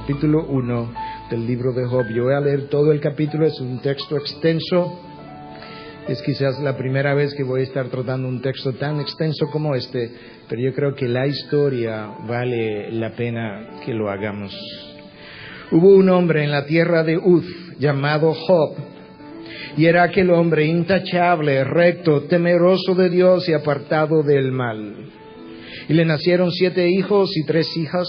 capítulo 1 del libro de Job. Yo voy a leer todo el capítulo, es un texto extenso. Es quizás la primera vez que voy a estar tratando un texto tan extenso como este, pero yo creo que la historia vale la pena que lo hagamos. Hubo un hombre en la tierra de Uz llamado Job, y era aquel hombre intachable, recto, temeroso de Dios y apartado del mal. Y le nacieron 7 hijos y 3 hijas.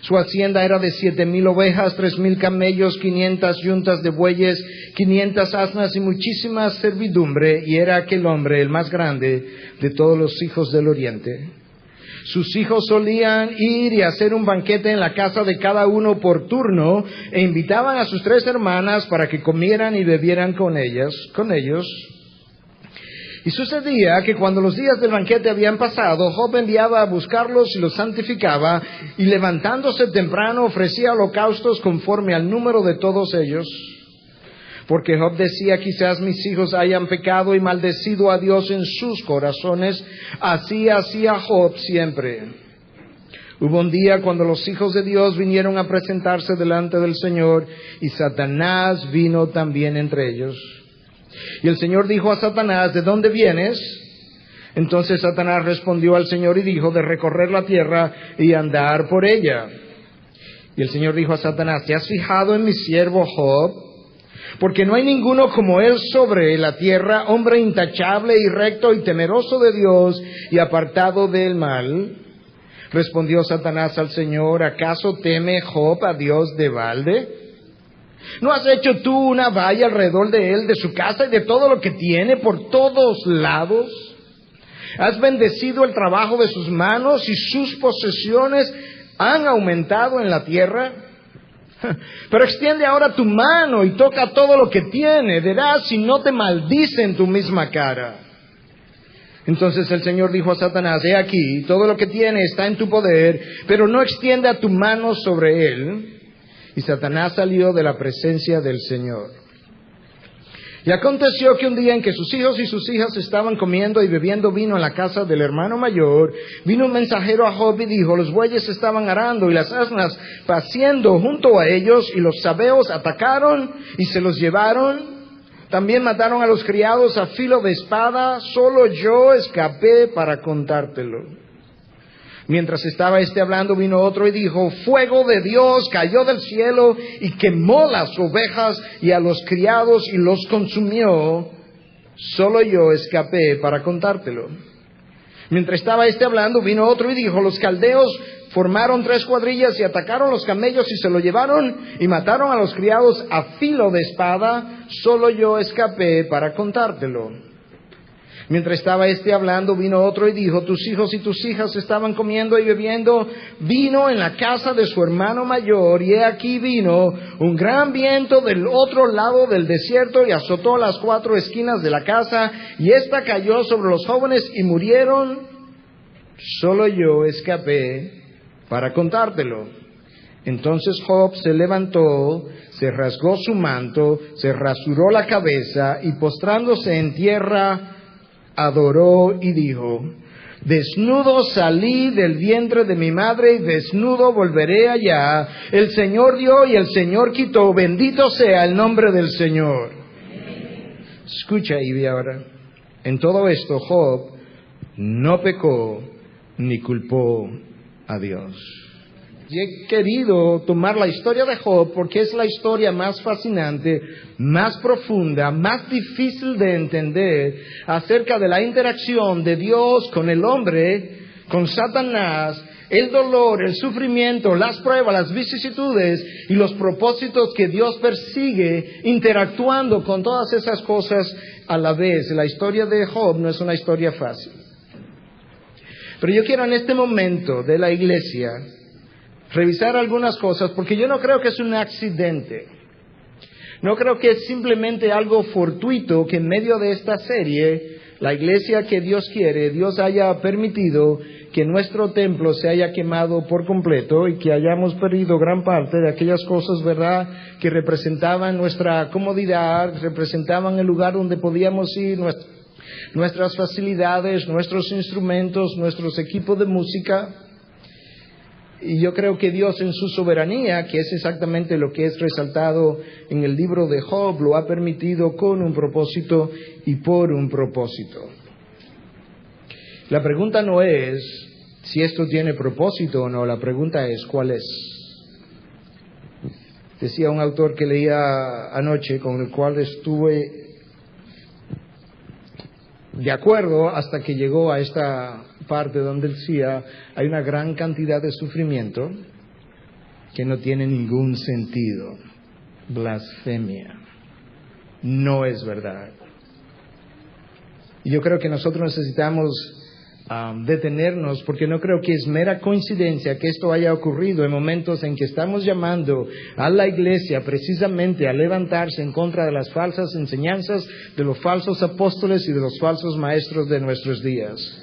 Su hacienda era de 7,000 ovejas, 3,000 camellos, 500 yuntas de bueyes, 500 asnas y muchísima servidumbre. Y era aquel hombre el más grande de todos los hijos del oriente. Sus hijos solían ir y hacer un banquete en la casa de cada uno por turno, e invitaban a sus 3 hermanas para que comieran y bebieran con ellos. Y sucedía que cuando los días del banquete habían pasado, Job enviaba a buscarlos y los santificaba, y levantándose temprano ofrecía holocaustos conforme al número de todos ellos. Porque Job decía: quizás mis hijos hayan pecado y maldecido a Dios en sus corazones. Así hacía Job siempre. Hubo un día cuando los hijos de Dios vinieron a presentarse delante del Señor, y Satanás vino también entre ellos. Y el Señor dijo a Satanás: ¿de dónde vienes? Entonces Satanás respondió al Señor y dijo: de recorrer la tierra y andar por ella. Y el Señor dijo a Satanás: ¿te has fijado en mi siervo Job? Porque no hay ninguno como él sobre la tierra, hombre intachable y recto y temeroso de Dios y apartado del mal. Respondió Satanás al Señor: ¿acaso teme Job a Dios de balde? ¿No has hecho tú una valla alrededor de él, de su casa y de todo lo que tiene por todos lados? ¿Has bendecido el trabajo de sus manos y sus posesiones han aumentado en la tierra? Pero extiende ahora tu mano y toca todo lo que tiene, verás si no te maldice en tu misma cara. Entonces el Señor dijo a Satanás: he aquí, todo lo que tiene está en tu poder, pero no extienda tu mano sobre él. Y Satanás salió de la presencia del Señor. Y aconteció que un día en que sus hijos y sus hijas estaban comiendo y bebiendo vino en la casa del hermano mayor, vino un mensajero a Job y dijo: los bueyes estaban arando y las asnas paciendo junto a ellos, y los sabeos atacaron y se los llevaron. También mataron a los criados a filo de espada. Solo yo escapé para contártelo. Mientras estaba hablando, vino otro y dijo: fuego de Dios cayó del cielo y quemó las ovejas y a los criados y los consumió. Solo yo escapé para contártelo. Mientras estaba hablando, vino otro y dijo: los caldeos formaron 3 cuadrillas y atacaron los camellos y se lo llevaron y mataron a los criados a filo de espada. Solo yo escapé para contártelo. Mientras estaba hablando, vino otro y dijo: tus hijos y tus hijas estaban comiendo y bebiendo vino en la casa de su hermano mayor, y he aquí vino un gran viento del otro lado del desierto y azotó las 4 esquinas de la casa, y ésta cayó sobre los jóvenes y murieron. Solo yo escapé para contártelo. Entonces Job se levantó, se rasgó su manto, se rasuró la cabeza y postrándose en tierra adoró y dijo: desnudo salí del vientre de mi madre y desnudo volveré allá. El Señor dio y el Señor quitó. Bendito sea el nombre del Señor. Escucha y ve ahora. En todo esto Job no pecó ni culpó a Dios. Y he querido tomar la historia de Job porque es la historia más fascinante, más profunda, más difícil de entender acerca de la interacción de Dios con el hombre, con Satanás, el dolor, el sufrimiento, las pruebas, las vicisitudes y los propósitos que Dios persigue interactuando con todas esas cosas a la vez. La historia de Job no es una historia fácil. Pero yo quiero en este momento de la iglesia revisar algunas cosas, porque yo no creo que es un accidente. No creo que es simplemente algo fortuito que en medio de esta serie, la iglesia que Dios quiere, Dios haya permitido que nuestro templo se haya quemado por completo y que hayamos perdido gran parte de aquellas cosas, ¿verdad?, que representaban nuestra comodidad, representaban el lugar donde podíamos ir, nuestras facilidades, nuestros instrumentos, nuestros equipos de música. Y yo creo que Dios en su soberanía, que es exactamente lo que es resaltado en el libro de Job, lo ha permitido con un propósito y por un propósito. La pregunta no es si esto tiene propósito o no, la pregunta es ¿cuál es? Decía un autor que leía anoche, con el cual estuve de acuerdo hasta que llegó a esta parte donde decía, hay una gran cantidad de sufrimiento que no tiene ningún sentido. Blasfemia. No es verdad. Y yo creo que nosotros necesitamos detenernos, porque no creo que es mera coincidencia que esto haya ocurrido en momentos en que estamos llamando a la iglesia precisamente a levantarse en contra de las falsas enseñanzas de los falsos apóstoles y de los falsos maestros de nuestros días.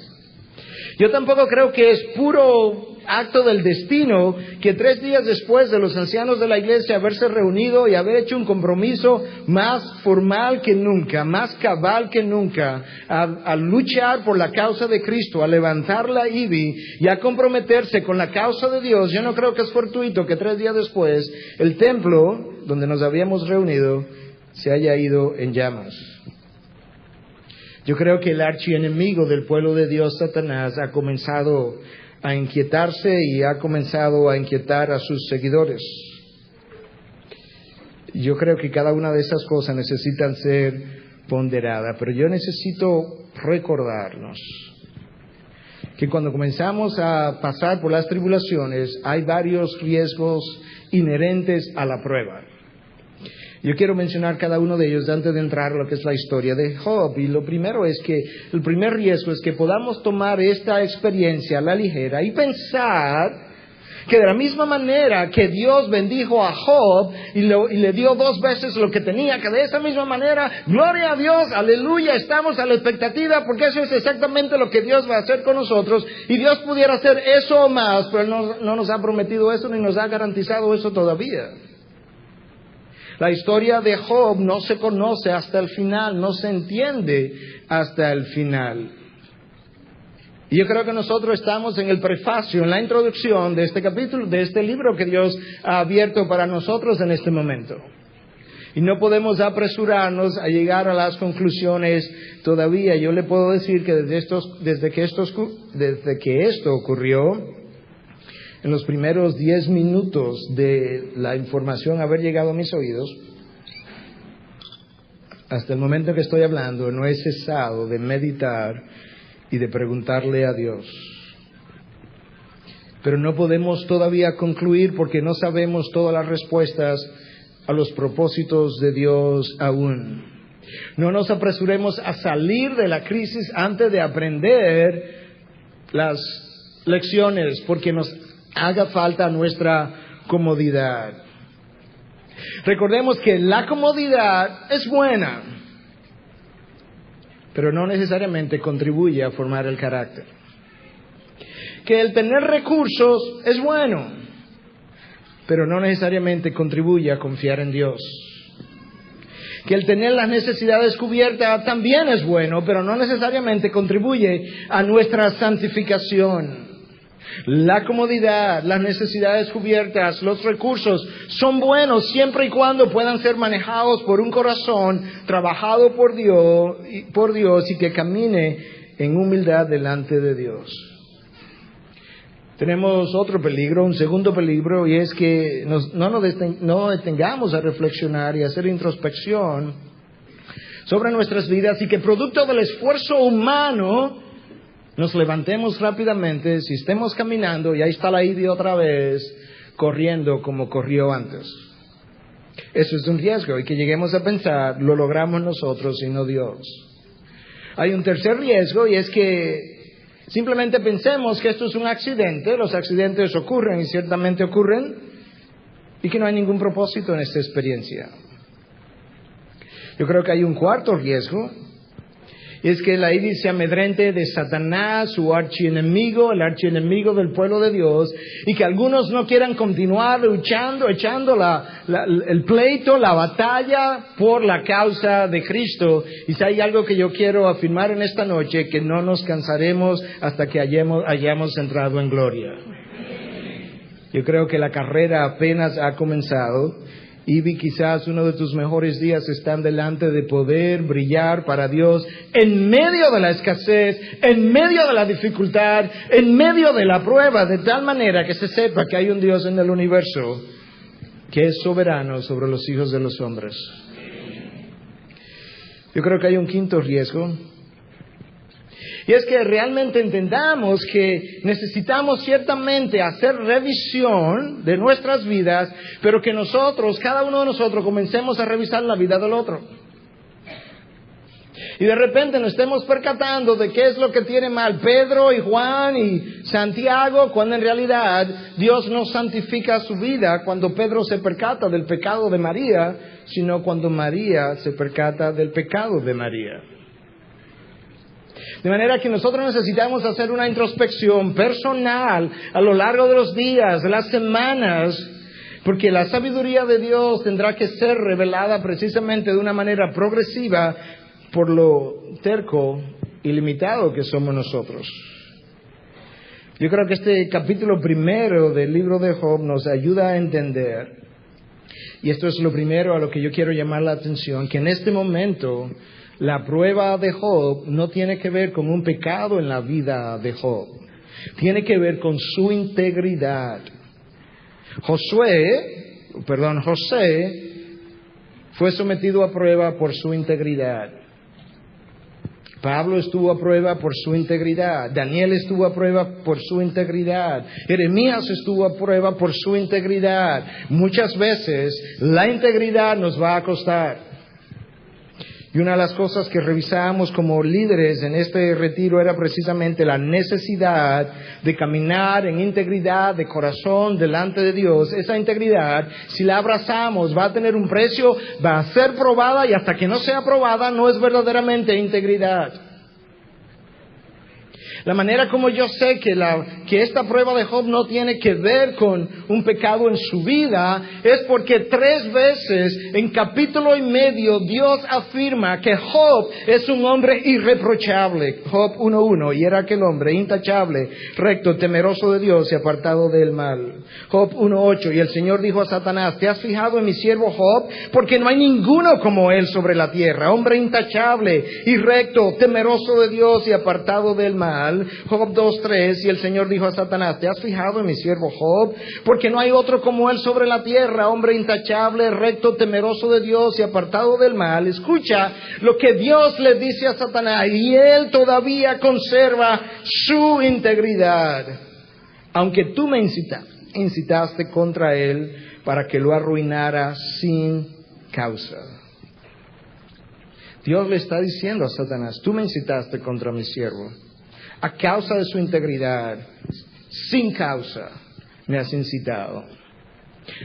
Yo tampoco creo que es puro acto del destino que 3 días después de los ancianos de la iglesia haberse reunido y haber hecho un compromiso más formal que nunca, más cabal que nunca, a luchar por la causa de Cristo, a levantar la IBI y a comprometerse con la causa de Dios, yo no creo que es fortuito que 3 días después el templo donde nos habíamos reunido se haya ido en llamas. Yo creo que el archienemigo del pueblo de Dios, Satanás, ha comenzado a inquietarse y ha comenzado a inquietar a sus seguidores. Yo creo que cada una de esas cosas necesitan ser ponderadas, pero yo necesito recordarnos que cuando comenzamos a pasar por las tribulaciones hay varios riesgos inherentes a la prueba. Yo quiero mencionar cada uno de ellos antes de entrar a lo que es la historia de Job. Y lo primero es que, el primer riesgo es que podamos tomar esta experiencia a la ligera y pensar que de la misma manera que Dios bendijo a Job y le dio 2 veces lo que tenía, que de esa misma manera, gloria a Dios, aleluya, estamos a la expectativa porque eso es exactamente lo que Dios va a hacer con nosotros. Y Dios pudiera hacer eso o más, pero no nos ha prometido eso ni nos ha garantizado eso todavía. La historia de Job no se conoce hasta el final, no se entiende hasta el final. Y yo creo que nosotros estamos en el prefacio, en la introducción de este capítulo, de este libro que Dios ha abierto para nosotros en este momento. Y no podemos apresurarnos a llegar a las conclusiones todavía. Yo le puedo decir que desde que esto ocurrió, en los primeros 10 minutos de la información haber llegado a mis oídos, hasta el momento que estoy hablando, no he cesado de meditar y de preguntarle a Dios. Pero no podemos todavía concluir porque no sabemos todas las respuestas a los propósitos de Dios aún. No nos apresuremos a salir de la crisis antes de aprender las lecciones, porque nos haga falta nuestra comodidad. Recordemos que la comodidad es buena, pero no necesariamente contribuye a formar el carácter. Que el tener recursos es bueno, pero no necesariamente contribuye a confiar en Dios. Que el tener las necesidades cubiertas también es bueno, pero no necesariamente contribuye a nuestra santificación. La comodidad, las necesidades cubiertas, los recursos son buenos siempre y cuando puedan ser manejados por un corazón trabajado por Dios y que camine en humildad delante de Dios. Tenemos otro peligro, un segundo peligro, y es que no detengamos a reflexionar y hacer introspección sobre nuestras vidas y que producto del esfuerzo humano nos levantemos rápidamente, si estemos caminando y ahí está la IBI otra vez, corriendo como corrió antes. Eso es un riesgo y que lleguemos a pensar, lo logramos nosotros y no Dios. Hay un tercer riesgo y es que simplemente pensemos que esto es un accidente, los accidentes ocurren y ciertamente ocurren, y que no hay ningún propósito en esta experiencia. Yo creo que hay un cuarto riesgo. Es que la IBI se amedrente de Satanás, su archienemigo, el archienemigo del pueblo de Dios, y que algunos no quieran continuar luchando, echando el pleito, la batalla por la causa de Cristo. Y si hay algo que yo quiero afirmar en esta noche, que no nos cansaremos hasta que hayamos entrado en gloria. Yo creo que la carrera apenas ha comenzado. Y quizás uno de tus mejores días están delante de poder brillar para Dios en medio de la escasez, en medio de la dificultad, en medio de la prueba, de tal manera que se sepa que hay un Dios en el universo que es soberano sobre los hijos de los hombres. Yo creo que hay un quinto riesgo. Y es que realmente entendamos que necesitamos ciertamente hacer revisión de nuestras vidas, pero que nosotros, cada uno de nosotros, comencemos a revisar la vida del otro. Y de repente nos estemos percatando de qué es lo que tiene mal Pedro y Juan y Santiago, cuando en realidad Dios no santifica su vida cuando Pedro se percata del pecado de María, sino cuando María se percata del pecado de María. De manera que nosotros necesitamos hacer una introspección personal a lo largo de los días, de las semanas, porque la sabiduría de Dios tendrá que ser revelada precisamente de una manera progresiva por lo terco y limitado que somos nosotros. Yo creo que este capítulo primero del libro de Job nos ayuda a entender, y esto es lo primero a lo que yo quiero llamar la atención, que en este momento la prueba de Job no tiene que ver con un pecado en la vida de Job. Tiene que ver con su integridad. José fue sometido a prueba por su integridad. Pablo estuvo a prueba por su integridad. Daniel estuvo a prueba por su integridad. Jeremías estuvo a prueba por su integridad. Muchas veces la integridad nos va a costar. Y una de las cosas que revisamos como líderes en este retiro era precisamente la necesidad de caminar en integridad de corazón delante de Dios. Esa integridad, si la abrazamos, va a tener un precio, va a ser probada, y hasta que no sea probada no es verdaderamente integridad. La manera como yo sé que esta prueba de Job no tiene que ver con un pecado en su vida es porque 3 veces en capítulo y medio Dios afirma que Job es un hombre irreprochable. Job 1:1, y era aquel hombre intachable, recto, temeroso de Dios y apartado del mal. Job 1:8, y el Señor dijo a Satanás: ¿te has fijado en mi siervo Job? Porque no hay ninguno como él sobre la tierra, hombre intachable y recto, temeroso de Dios y apartado del mal. Job 2:3, y el Señor dijo a Satanás: ¿te has fijado en mi siervo Job? Porque no hay otro como él sobre la tierra, hombre intachable, recto, temeroso de Dios y apartado del mal. Escucha lo que Dios le dice a Satanás, y él todavía conserva su integridad, aunque tú me incitaste contra él para que lo arruinara sin causa. Dios le está diciendo a Satanás: tú me incitaste contra mi siervo. A causa de su integridad, sin causa, me has incitado.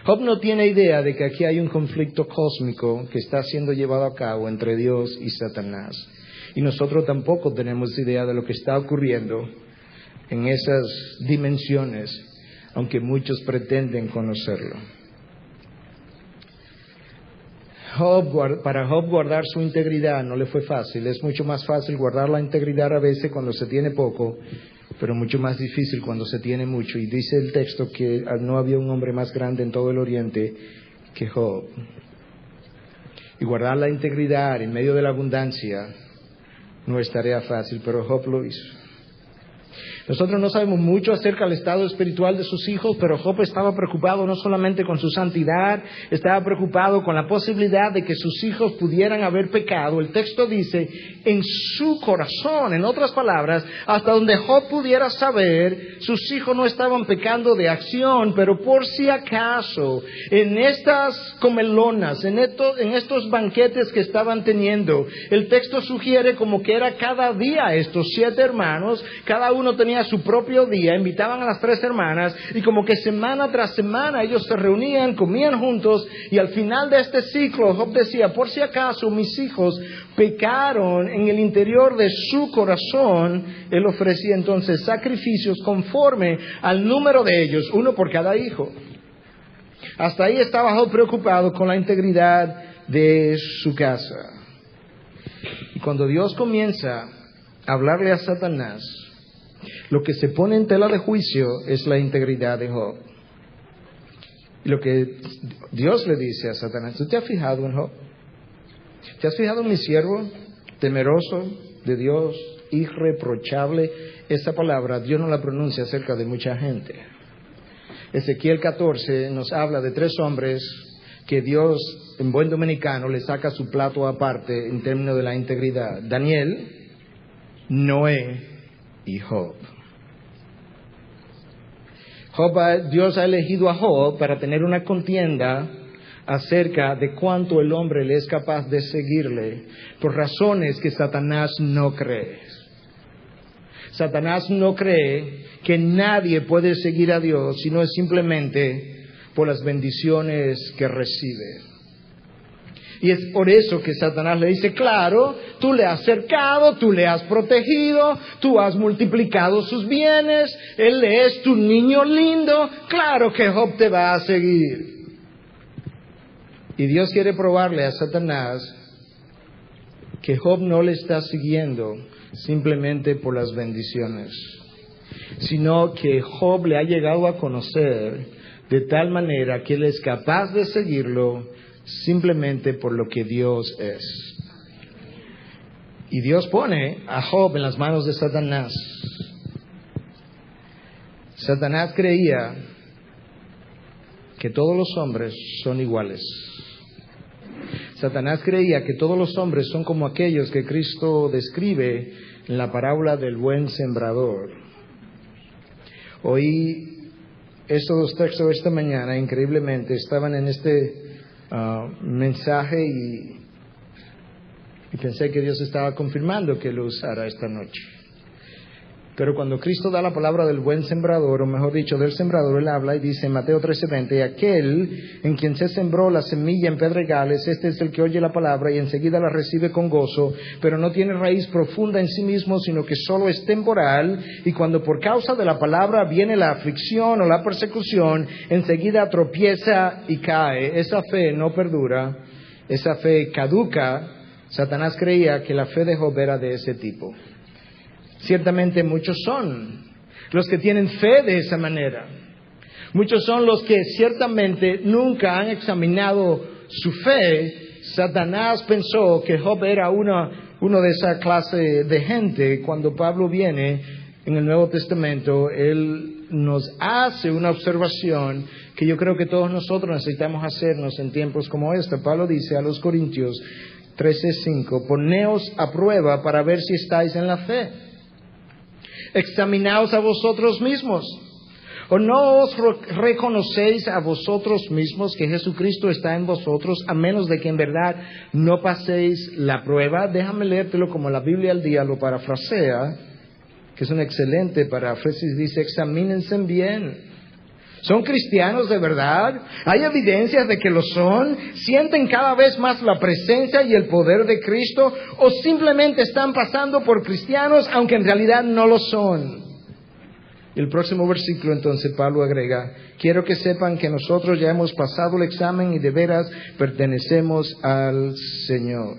Job no tiene idea de que aquí hay un conflicto cósmico que está siendo llevado a cabo entre Dios y Satanás. Y nosotros tampoco tenemos idea de lo que está ocurriendo en esas dimensiones, aunque muchos pretenden conocerlo. Para Job guardar su integridad no le fue fácil. Es mucho más fácil guardar la integridad a veces cuando se tiene poco, pero mucho más difícil cuando se tiene mucho. Y dice el texto que no había un hombre más grande en todo el oriente que Job. Y guardar la integridad en medio de la abundancia no es tarea fácil, pero Job lo hizo. Nosotros no sabemos mucho acerca del estado espiritual de sus hijos, pero Job estaba preocupado no solamente con su santidad, estaba preocupado con la posibilidad de que sus hijos pudieran haber pecado. El texto dice, en su corazón, en otras palabras, hasta donde Job pudiera saber, sus hijos no estaban pecando de acción, pero por si acaso, en estas comelonas, en estos banquetes que estaban teniendo, el texto sugiere como que era cada día estos 7 hermanos, cada uno tenía su propio día, invitaban a las 3 hermanas y como que semana tras semana ellos se reunían, comían juntos, y al final de este ciclo Job decía, por si acaso mis hijos pecaron en el interior de su corazón, él ofrecía entonces sacrificios conforme al número de ellos, 1 por cada hijo. Hasta ahí estaba Job preocupado con la integridad de su casa. Y cuando Dios comienza a hablarle a Satanás, lo que se pone en tela de juicio es la integridad de Job. Y lo que Dios le dice a Satanás, ¿tú te has fijado en Job? ¿Te has fijado en mi siervo, temeroso de Dios, irreprochable? Esa palabra Dios no la pronuncia acerca de mucha gente. Ezequiel 14 nos habla de 3 hombres que Dios, en buen dominicano, le saca su plato aparte en términos de la integridad. Daniel, Noé y Job. Dios ha elegido a Job para tener una contienda acerca de cuánto el hombre le es capaz de seguirle, por razones que Satanás no cree. Satanás no cree que nadie puede seguir a Dios si no es simplemente por las bendiciones que recibe. Y es por eso que Satanás le dice, claro, tú le has cercado, tú le has protegido, tú has multiplicado sus bienes, él es tu niño lindo, claro que Job te va a seguir. Y Dios quiere probarle a Satanás que Job no le está siguiendo simplemente por las bendiciones, sino que Job le ha llegado a conocer de tal manera que él es capaz de seguirlo simplemente por lo que Dios es. Y Dios pone a Job en las manos de Satanás. Satanás creía que todos los hombres son iguales. Satanás creía que todos los hombres son como aquellos que Cristo describe en la parábola del buen sembrador. Oí estos 2 textos esta mañana, increíblemente, estaban en este mensaje y pensé que Dios estaba confirmando que lo usara esta noche. Pero cuando Cristo da la palabra del buen sembrador, o mejor dicho, del sembrador, Él habla y dice en Mateo 13:20, aquel en quien se sembró la semilla en pedregales, este es el que oye la palabra y enseguida la recibe con gozo, pero no tiene raíz profunda en sí mismo, sino que solo es temporal, y cuando por causa de la palabra viene la aflicción o la persecución, enseguida tropieza y cae. Esa fe no perdura, esa fe caduca. Satanás creía que la fe de Job era de ese tipo. Ciertamente muchos son los que tienen fe de esa manera. Muchos son los que ciertamente nunca han examinado su fe. Satanás pensó que Job era uno de esa clase de gente. Cuando Pablo viene en el Nuevo Testamento, él nos hace una observación que yo creo que todos nosotros necesitamos hacernos en tiempos como este. Pablo dice a los Corintios 13:5, poneos a prueba para ver si estáis en la fe. Examinaos a vosotros mismos. ¿O no os reconocéis a vosotros mismos que Jesucristo está en vosotros, a menos de que en verdad no paséis la prueba? Déjame leértelo como la Biblia al día lo parafrasea, que es una excelente paráfrasis. Dice, examínense bien. ¿Son cristianos de verdad? ¿Hay evidencias de que lo son? ¿Sienten cada vez más la presencia y el poder de Cristo? ¿O simplemente están pasando por cristianos aunque en realidad no lo son? El próximo versículo entonces Pablo agrega, quiero que sepan que nosotros ya hemos pasado el examen y de veras pertenecemos al Señor.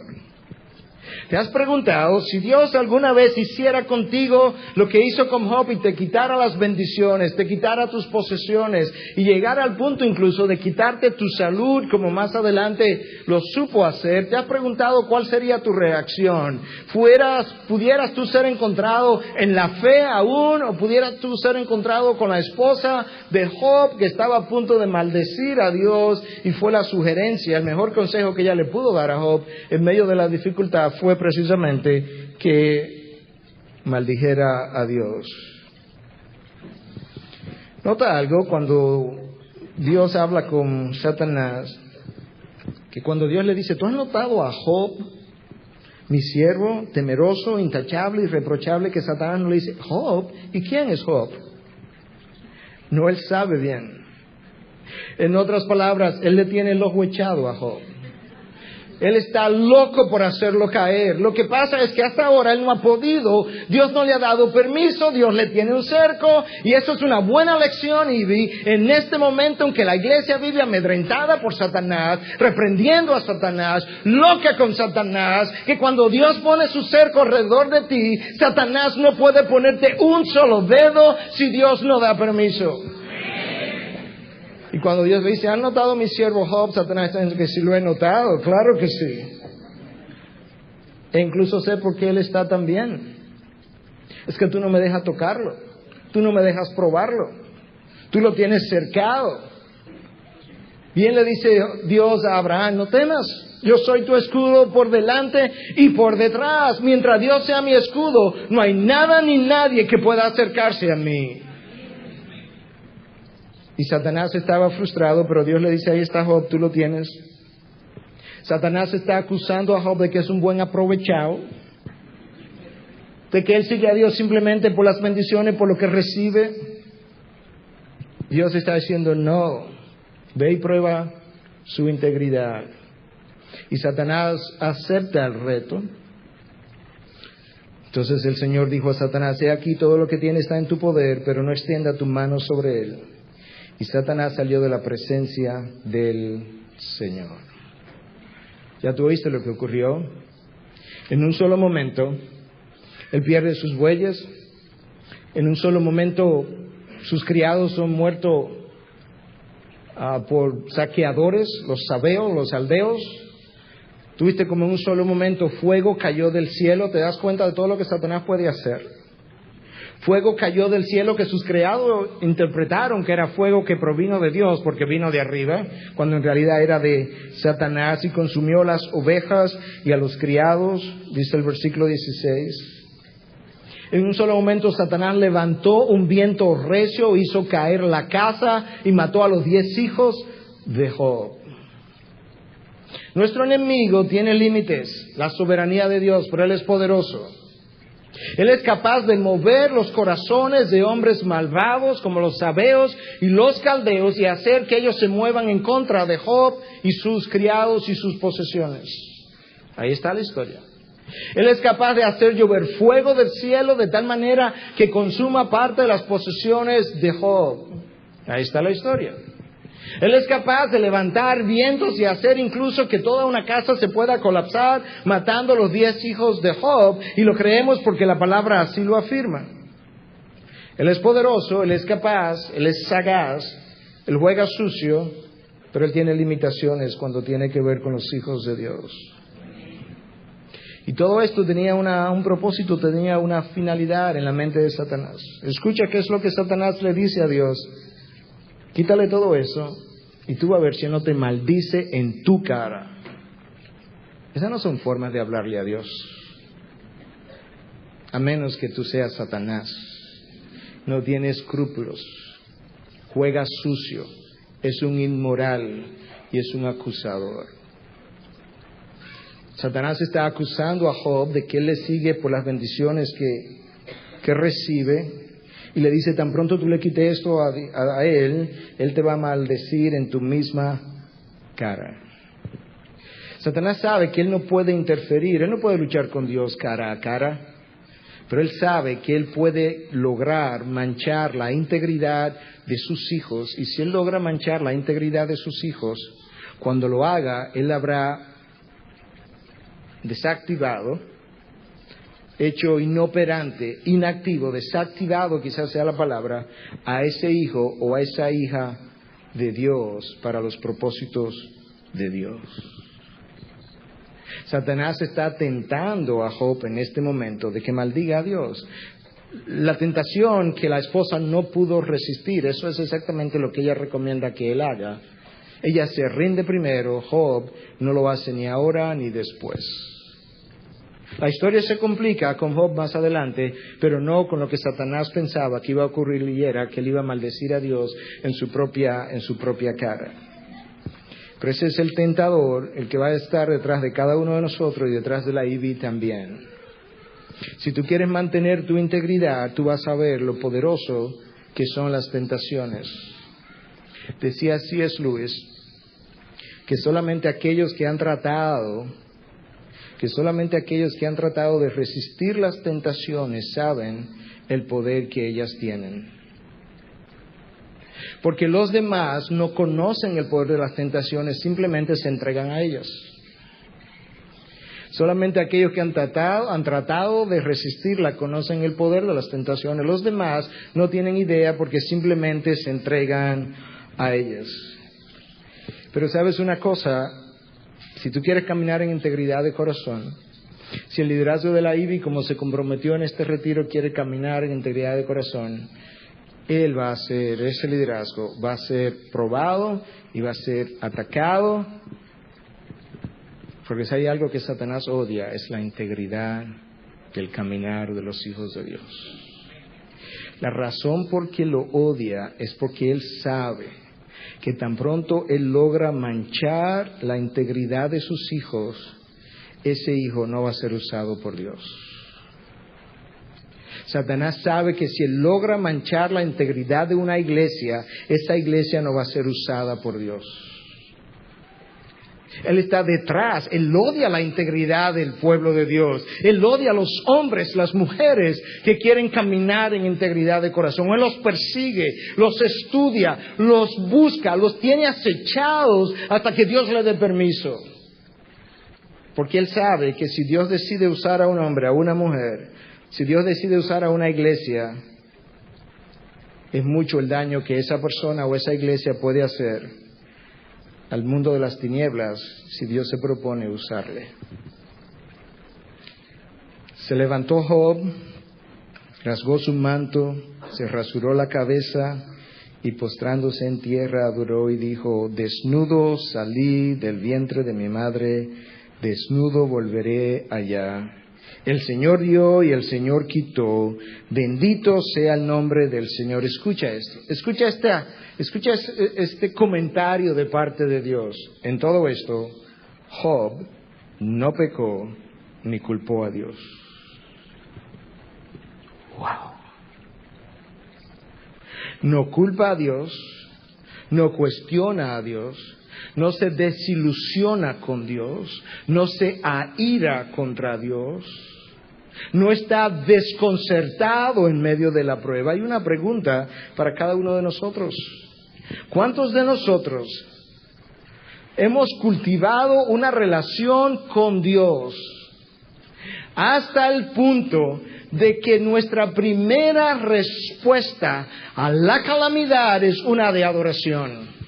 ¿Te has preguntado si Dios alguna vez hiciera contigo lo que hizo con Job y te quitara las bendiciones, te quitara tus posesiones y llegara al punto incluso de quitarte tu salud, como más adelante lo supo hacer? ¿Te has preguntado cuál sería tu reacción? ¿Pudieras tú ser encontrado en la fe aún, o pudieras tú ser encontrado con la esposa de Job que estaba a punto de maldecir a Dios y fue la sugerencia, el mejor consejo que ella le pudo dar a Job en medio de la dificultad fue precisamente que maldijera a Dios? Nota algo cuando Dios habla con Satanás, que cuando Dios le dice, ¿tú has notado a Job, mi siervo, temeroso, intachable, irreprochable? Que Satanás no le dice, Job, ¿y quién es Job? No, él sabe bien. En otras palabras, él le tiene el ojo echado a Job. Él está loco por hacerlo caer. Lo que pasa es que hasta ahora él no ha podido. Dios no le ha dado permiso. Dios le tiene un cerco. Y eso es una buena lección. Y en este momento en que la iglesia vive amedrentada por Satanás, reprendiendo a Satanás, loca con Satanás, que cuando Dios pone su cerco alrededor de ti, Satanás no puede ponerte un solo dedo si Dios no da permiso. Y cuando Dios le dice, ¿han notado mi siervo Job? Satanás está diciendo que sí lo he notado, claro que sí. E incluso sé por qué él está tan bien. Es que tú no me dejas tocarlo, tú no me dejas probarlo, tú lo tienes cercado. Bien le dice Dios a Abraham, no temas, yo soy tu escudo por delante y por detrás. Mientras Dios sea mi escudo, no hay nada ni nadie que pueda acercarse a mí. Y Satanás estaba frustrado, pero Dios le dice, ahí está Job, tú lo tienes. Satanás está acusando a Job de que es un buen aprovechado, de que él sigue a Dios simplemente por las bendiciones, por lo que recibe. Dios está diciendo, no, ve y prueba su integridad. Y Satanás acepta el reto. Entonces el Señor dijo a Satanás, he aquí todo lo que tiene está en tu poder, pero no extienda tu mano sobre él. Y Satanás salió de la presencia del Señor. Ya tú oíste lo que ocurrió. En un solo momento, él pierde sus bueyes. En un solo momento, sus criados son muertos por saqueadores, los sabeos, los aldeos. Tuviste como en un solo momento fuego cayó del cielo. ¿Te das cuenta de todo lo que Satanás puede hacer? Fuego cayó del cielo que sus criados interpretaron que era fuego que provino de Dios porque vino de arriba, cuando en realidad era de Satanás, y consumió las ovejas y a los criados, dice el versículo 16. En un solo momento Satanás levantó un viento recio, hizo caer la casa y mató a los 10 hijos de Job. Nuestro enemigo tiene límites, la soberanía de Dios, pero Él es poderoso. Él es capaz de mover los corazones de hombres malvados como los sabeos y los caldeos y hacer que ellos se muevan en contra de Job y sus criados y sus posesiones. Ahí está la historia. Él es capaz de hacer llover fuego del cielo de tal manera que consuma parte de las posesiones de Job. Ahí está la historia. Él es capaz de levantar vientos y hacer incluso que toda una casa se pueda colapsar, matando a los 10 hijos de Job, y lo creemos porque la palabra así lo afirma. Él es poderoso, Él es capaz, Él es sagaz, Él juega sucio, pero Él tiene limitaciones cuando tiene que ver con los hijos de Dios. Y todo esto tenía un propósito, tenía una finalidad en la mente de Satanás. Escucha qué es lo que Satanás le dice a Dios. Quítale todo eso y tú vas a ver si Él no te maldice en tu cara. Esas no son formas de hablarle a Dios. A menos que tú seas Satanás. No tiene escrúpulos. Juega sucio. Es un inmoral y es un acusador. Satanás está acusando a Job de que él le sigue por las bendiciones que recibe. Y le dice, tan pronto tú le quites esto a él te va a maldecir en tu misma cara. Satanás sabe que él no puede interferir, él no puede luchar con Dios cara a cara, pero él sabe que él puede lograr manchar la integridad de sus hijos, y si él logra manchar la integridad de sus hijos, cuando lo haga, él habrá desactivado, hecho inoperante, inactivo, desactivado, quizás sea la palabra, a ese hijo o a esa hija de Dios para los propósitos de Dios. Satanás está tentando a Job en este momento de que maldiga a Dios. La tentación que la esposa no pudo resistir, eso es exactamente lo que ella recomienda que él haga. Ella se rinde primero, Job no lo hace ni ahora ni después. La historia se complica con Job más adelante, pero no con lo que Satanás pensaba que iba a ocurrir, y era que él iba a maldecir a Dios en su propia cara. Pero ese es el tentador, el que va a estar detrás de cada uno de nosotros y detrás de la Ivy también. Si tú quieres mantener tu integridad, tú vas a ver lo poderoso que son las tentaciones. Decía C.S. Lewis que solamente aquellos que han tratado de resistir las tentaciones saben el poder que ellas tienen. Porque los demás no conocen el poder de las tentaciones, simplemente se entregan a ellas. Solamente aquellos que han tratado de resistirla conocen el poder de las tentaciones. Los demás no tienen idea porque simplemente se entregan a ellas. Pero sabes una cosa, si tú quieres caminar en integridad de corazón, si el liderazgo de la IBI, como se comprometió en este retiro, quiere caminar en integridad de corazón, él va a ser, ese liderazgo va a ser probado y va a ser atacado, porque si hay algo que Satanás odia es la integridad del caminar de los hijos de Dios. La razón por que lo odia es porque él sabe que tan pronto él logra manchar la integridad de sus hijos, ese hijo no va a ser usado por Dios. Satanás sabe que si él logra manchar la integridad de una iglesia, esa iglesia no va a ser usada por Dios. Él está detrás, él odia la integridad del pueblo de Dios, él odia a los hombres, las mujeres que quieren caminar en integridad de corazón. Él los persigue, los estudia, los busca, los tiene acechados hasta que Dios le dé permiso. Porque él sabe que si Dios decide usar a un hombre, a una mujer, si Dios decide usar a una iglesia, es mucho el daño que esa persona o esa iglesia puede hacer al mundo de las tinieblas si Dios se propone usarle. Se levantó Job, rasgó su manto, se rasuró la cabeza y postrándose en tierra adoró y dijo: desnudo salí del vientre de mi madre, desnudo volveré allá. El Señor dio y el Señor quitó, bendito sea el nombre del Señor. Escucha esto, escucha este comentario de parte de Dios. En todo esto, Job no pecó ni culpó a Dios. Wow. No culpa a Dios, no cuestiona a Dios, no se desilusiona con Dios, no se aira contra Dios, no está desconcertado en medio de la prueba. Hay una pregunta para cada uno de nosotros. ¿Cuántos de nosotros hemos cultivado una relación con Dios hasta el punto de que nuestra primera respuesta a la calamidad es una de adoración?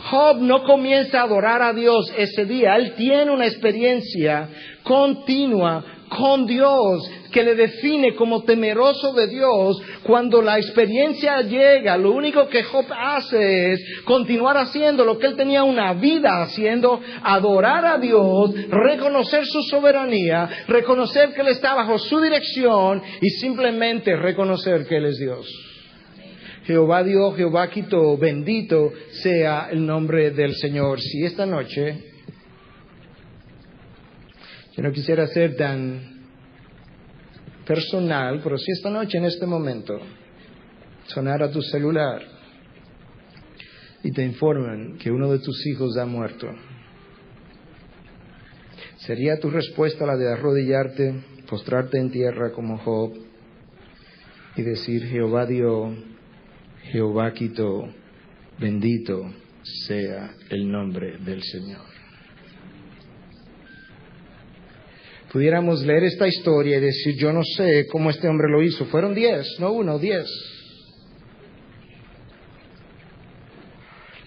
Job no comienza a adorar a Dios ese día. Él tiene una experiencia continua con Dios que le define como temeroso de Dios. Cuando la experiencia llega, lo único que Job hace es continuar haciendo lo que él tenía una vida haciendo: adorar a Dios, reconocer su soberanía, reconocer que Él está bajo su dirección y simplemente reconocer que Él es Dios. Jehová dio, Jehová quitó, bendito sea el nombre del Señor. Si esta noche, yo no quisiera ser tan personal, pero si esta noche, en este momento, sonara tu celular y te informan que uno de tus hijos ha muerto, ¿sería tu respuesta la de arrodillarte, postrarte en tierra como Job y decir: Jehová dio, Jehová quitó, bendito sea el nombre del Señor? Pudiéramos leer esta historia y decir: yo no sé cómo este hombre lo hizo. Fueron 10, no 1, 10.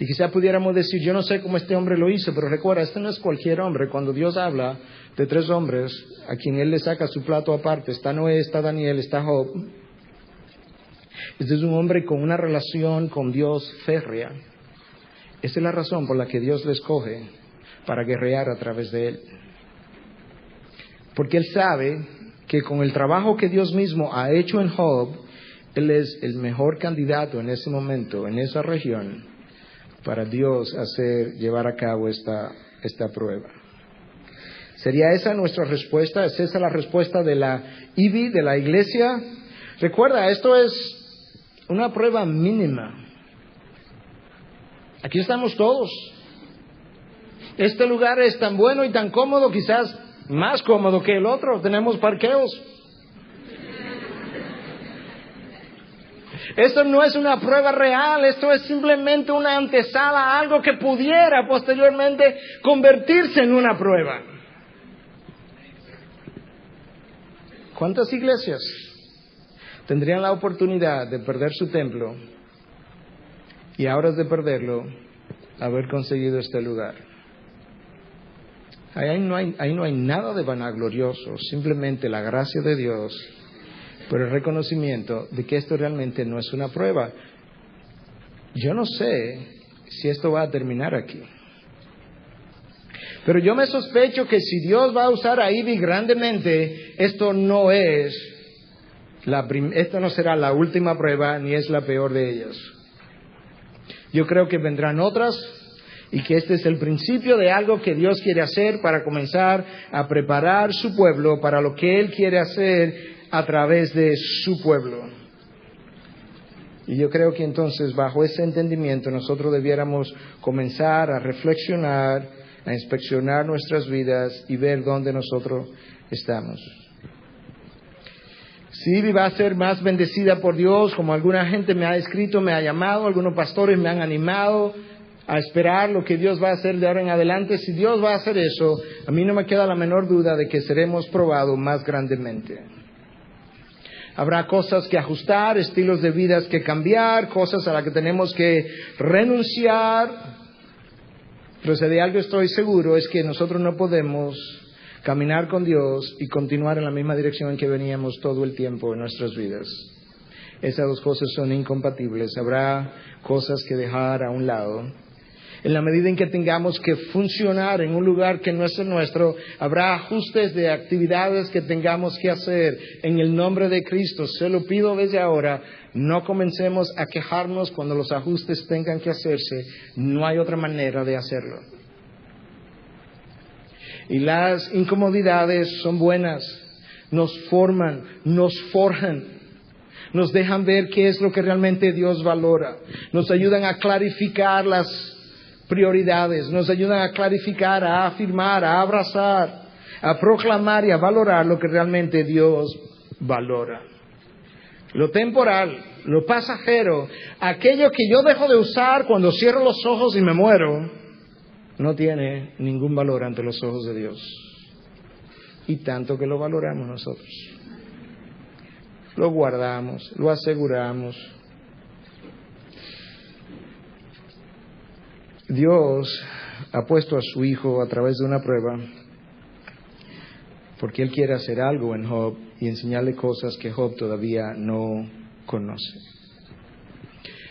Y quizá pudiéramos decir: yo no sé cómo este hombre lo hizo, pero recuerda, este no es cualquier hombre. Cuando Dios habla de 3 hombres a quien Él le saca su plato aparte, está Noé, está Daniel, está Job. Este es un hombre con una relación con Dios férrea. Esa es la razón por la que Dios le escoge para guerrear a través de él. Porque Él sabe que con el trabajo que Dios mismo ha hecho en Job, Él es el mejor candidato en ese momento, en esa región, para Dios llevar a cabo esta prueba. ¿Sería esa nuestra respuesta? ¿Es esa la respuesta de la IBI, de la iglesia? Recuerda, esto es una prueba mínima. Aquí estamos todos. Este lugar es tan bueno y tan cómodo, quizás más cómodo que el otro. Tenemos parqueos. Esto no es una prueba real, esto es simplemente una antesala a algo que pudiera posteriormente convertirse en una prueba. ¿Cuántas iglesias tendrían la oportunidad de perder su templo y ahora has de perderlo, haber conseguido este lugar. Ahí no hay nada de vanaglorioso, simplemente la gracia de Dios, pero el reconocimiento de que esto realmente no es una prueba. Yo no sé si esto va a terminar aquí, pero yo me sospecho que si Dios va a usar a Ivy grandemente, esto no será la última prueba ni es la peor de ellas. Yo creo que vendrán otras y que este es el principio de algo que Dios quiere hacer para comenzar a preparar su pueblo para lo que Él quiere hacer a través de su pueblo. Y yo creo que entonces, bajo ese entendimiento, nosotros debiéramos comenzar a reflexionar, a inspeccionar nuestras vidas y ver dónde nosotros estamos. Si Ivy va a ser más bendecida por Dios, como alguna gente me ha escrito, me ha llamado, algunos pastores me han animado a esperar lo que Dios va a hacer de ahora en adelante. Si Dios va a hacer eso, a mí no me queda la menor duda de que seremos probados más grandemente. Habrá cosas que ajustar, estilos de vida que cambiar, cosas a las que tenemos que renunciar. Pero si de algo estoy seguro es que nosotros no podemos caminar con Dios y continuar en la misma dirección en que veníamos todo el tiempo en nuestras vidas. Esas dos cosas son incompatibles. Habrá cosas que dejar a un lado. En la medida en que tengamos que funcionar en un lugar que no es el nuestro, habrá ajustes de actividades que tengamos que hacer en el nombre de Cristo. Se lo pido desde ahora, no comencemos a quejarnos cuando los ajustes tengan que hacerse. No hay otra manera de hacerlo. Y las incomodidades son buenas, nos forman, nos forjan, nos dejan ver qué es lo que realmente Dios valora, nos ayudan a clarificar las prioridades, nos ayudan a clarificar, a afirmar, a abrazar, a proclamar y a valorar lo que realmente Dios valora. Lo temporal, lo pasajero, aquello que yo dejo de usar cuando cierro los ojos y me muero, no tiene ningún valor ante los ojos de Dios. Y tanto que lo valoramos nosotros. Lo guardamos, lo aseguramos. Dios ha puesto a su Hijo a través de una prueba porque Él quiere hacer algo en Job y enseñarle cosas que Job todavía no conoce.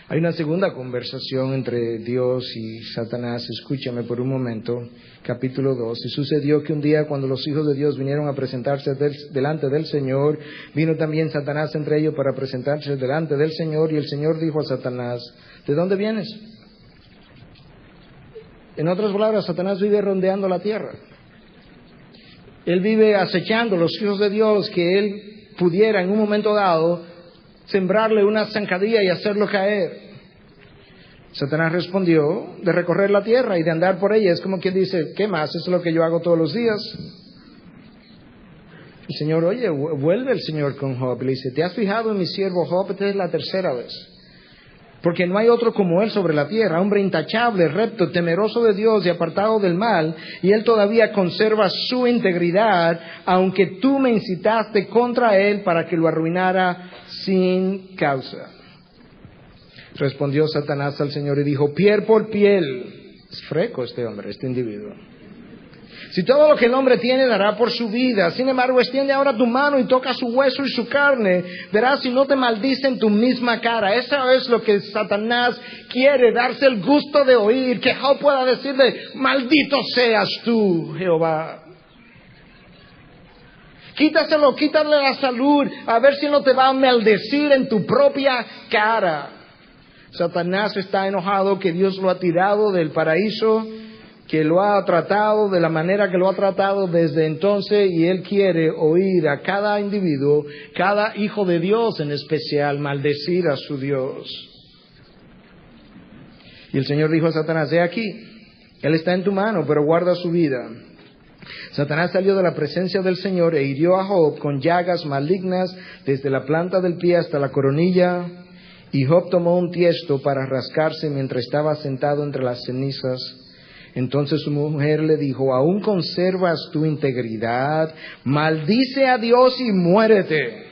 Hay una segunda conversación entre Dios y Satanás. Escúchame por un momento. Capítulo 2. Y sucedió que un día cuando los hijos de Dios vinieron a presentarse delante del Señor, vino también Satanás entre ellos para presentarse delante del Señor. Y el Señor dijo a Satanás: ¿de dónde vienes? En otras palabras, Satanás vive rondeando la tierra. Él vive acechando a los hijos de Dios que Él pudiera en un momento dado sembrarle una zancadilla y hacerlo caer. Satanás respondió: de recorrer la tierra y de andar por ella. Es como quien dice: ¿qué más? Eso es lo que yo hago todos los días. El Señor, vuelve el Señor con Job y le dice: ¿te has fijado en mi siervo Job? Esta es la tercera vez. Porque no hay otro como él sobre la tierra, hombre intachable, recto, temeroso de Dios y apartado del mal, y él todavía conserva su integridad, aunque tú me incitaste contra él para que lo arruinara sin causa. Respondió Satanás al Señor y dijo: piel por piel. Es freco este hombre, este individuo. Si todo lo que el hombre tiene dará por su vida, sin embargo extiende ahora tu mano y toca su hueso y su carne, verás si no te maldice en tu misma cara. Eso es lo que Satanás quiere, darse el gusto de oír, que Job pueda decirle: maldito seas tú, Jehová. Quítale la salud, a ver si no te va a maldecir en tu propia cara. Satanás está enojado que Dios lo ha tirado del paraíso, que lo ha tratado de la manera que lo ha tratado desde entonces, y él quiere oír a cada individuo, cada hijo de Dios en especial, maldecir a su Dios. Y el Señor dijo a Satanás: he aquí, él está en tu mano, pero guarda su vida. Satanás salió de la presencia del Señor e hirió a Job con llagas malignas desde la planta del pie hasta la coronilla. Y Job tomó un tiesto para rascarse mientras estaba sentado entre las cenizas. Entonces su mujer le dijo: ¿aún conservas tu integridad? Maldice a Dios y muérete.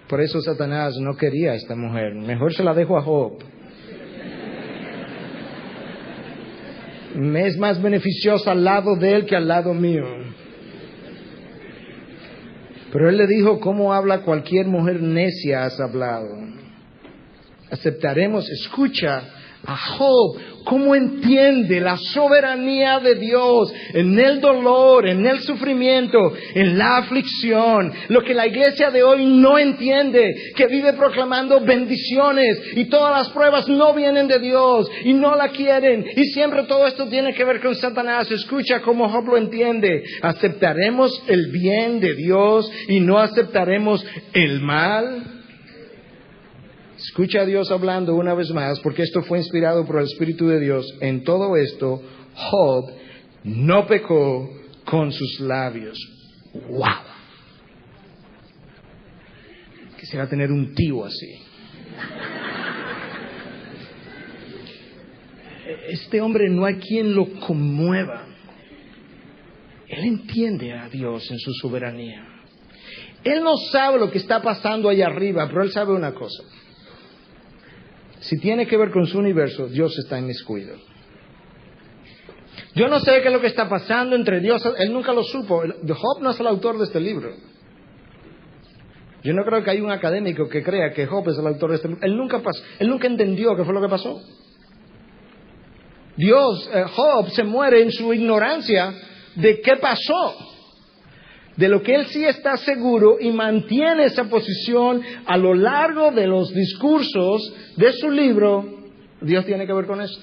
Por eso Satanás no quería a esta mujer. Mejor se la dejo a Job. Me es más beneficiosa al lado de él que al lado mío. Pero él le dijo, ¿cómo habla cualquier mujer necia has hablado? Aceptaremos, escucha a Job, cómo entiende la soberanía de Dios en el dolor, en el sufrimiento, en la aflicción. Lo que la iglesia de hoy no entiende, que vive proclamando bendiciones y todas las pruebas no vienen de Dios y no la quieren. Y siempre todo esto tiene que ver con Satanás. Escucha cómo Job lo entiende. Aceptaremos el bien de Dios y no aceptaremos el mal. Escucha a Dios hablando una vez más, porque esto fue inspirado por el Espíritu de Dios. En todo esto, Job no pecó con sus labios. ¡Wow! Quisiera tener un tío así. Este hombre no hay quien lo conmueva. Él entiende a Dios en su soberanía. Él no sabe lo que está pasando allá arriba, pero él sabe una cosa. Si tiene que ver con su universo, Dios está inmiscuido. Yo no sé qué es lo que está pasando entre Dios. Él nunca lo supo. Job no es el autor de este libro. Yo no creo que hay un académico que crea que Job es el autor de este libro. Él nunca entendió qué fue lo que pasó. Job se muere en su ignorancia de qué pasó. De lo que él sí está seguro y mantiene esa posición a lo largo de los discursos de su libro, Dios tiene que ver con esto.